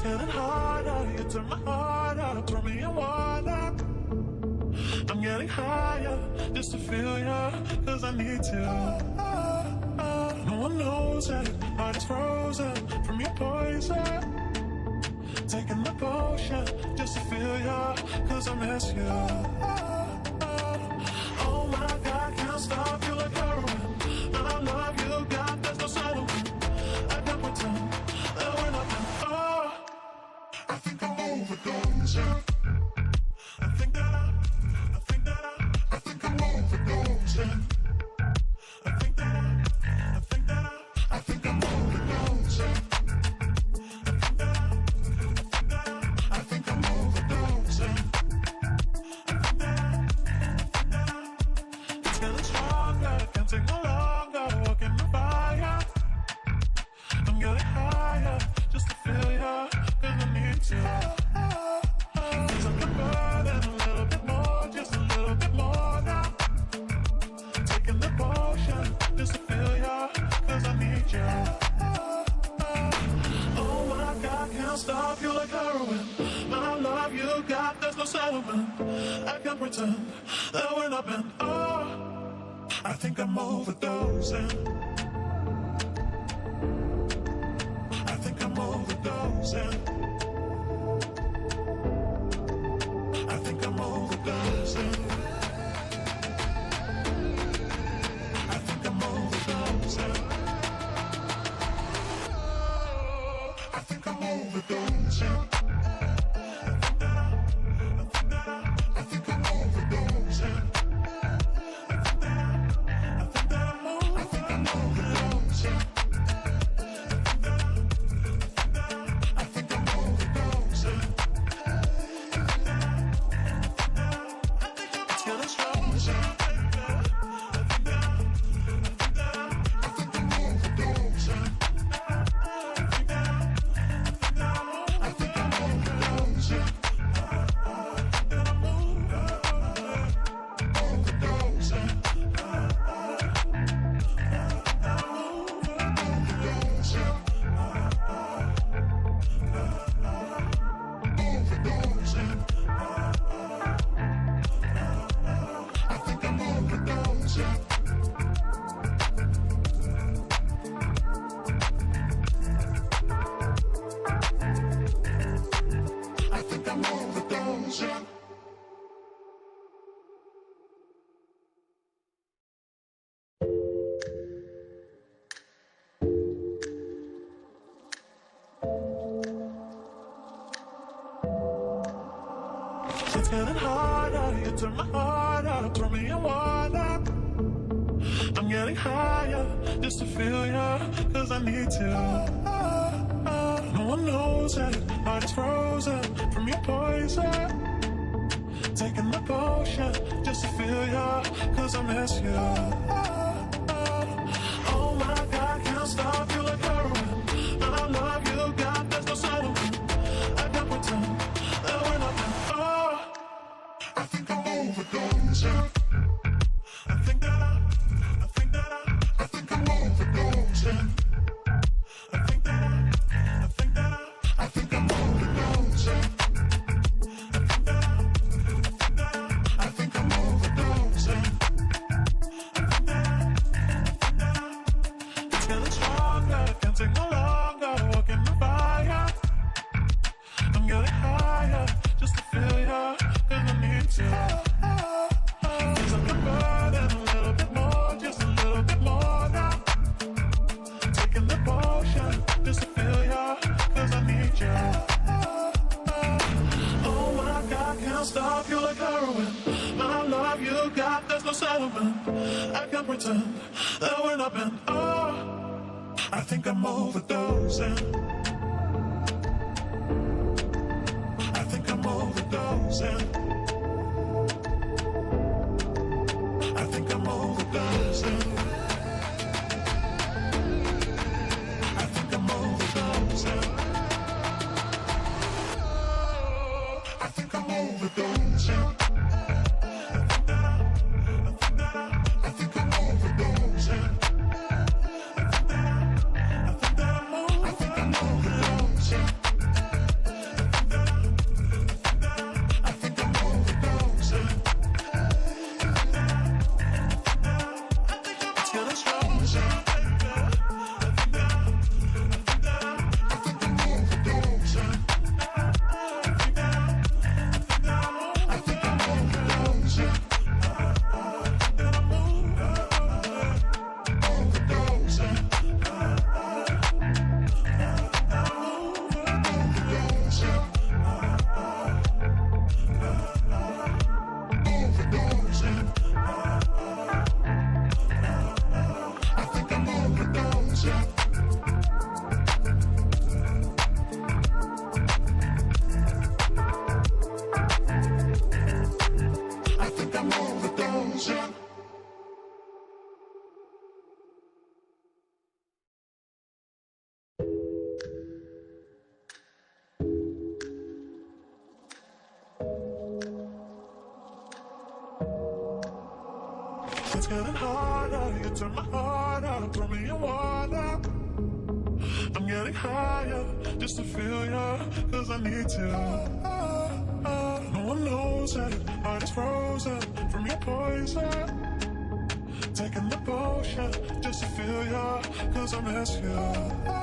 It's getting harder, you turn my heart up, throw me in water. I'm getting higher, just to feel ya, cause I need to. No one knows it, heart is frozen from your poison. Taking the potion, just to feel ya, cause I miss you. Oh my God, can't stop you like heroin. And I love you, God, there's no settlement. I can't pretend that we're nothing. Oh, I think I'm overdosing. I think I'm overdosing. I think I'm overdosing. It's getting stronger, can't take no longer, walking the fire. I'm getting higher, just to feel ya, cause I need to. Feels like I'm burning a little bit more, just a little bit more now. Taking the potion, just to feel ya, cause I need ya. Oh my God, can't stop you like heroin. And I love you, God, there's no settlement. I can't pretend that we're not meant. Oh, I think I'm overdosing. I think I'm overdosing. I think I'm overdosing. I think I'm overdosing. I think I'm overdosing. I think I'm overdosing. It's getting harder, you turn my heart up, throw me in water. I'm getting higher, just to feel ya, cause I need to. No one knows it, heart is frozen from your poison. Taking the potion, just to feel ya, cause I miss you. Oh my God, can't stop you like heroin. And I love you, God, there's no settlement. I can't pretend that we're nothing. Oh, I think I'm overdosing. I think I'm overdosing. I think I'm overdosing. I think I'm overdosing. It's getting stronger, can't take no longer, walking the fire. I'm getting higher, just to feel ya, cause I need to. Feels like I'm burning a little bit more, just a little bit more now. Taking the potion, just to feel ya, cause I need ya. Oh my God, can't stop you like heroin. And I love you, God, there's no settlement. I can't pretend that we're not meant. Oh, I think I'm overdosing. I think I'm overdosing. I think I'm overdosing. I think I'm overdosing. I think I'm overdosing. I think I'm overdosing. I think I'm overdosing. getting harder. You turn my heart up, throw me in water. I'm getting higher just to feel ya, cause I need to. No one knows it, heart is frozen from your poison. Taking the potion just to feel ya, cause I miss you.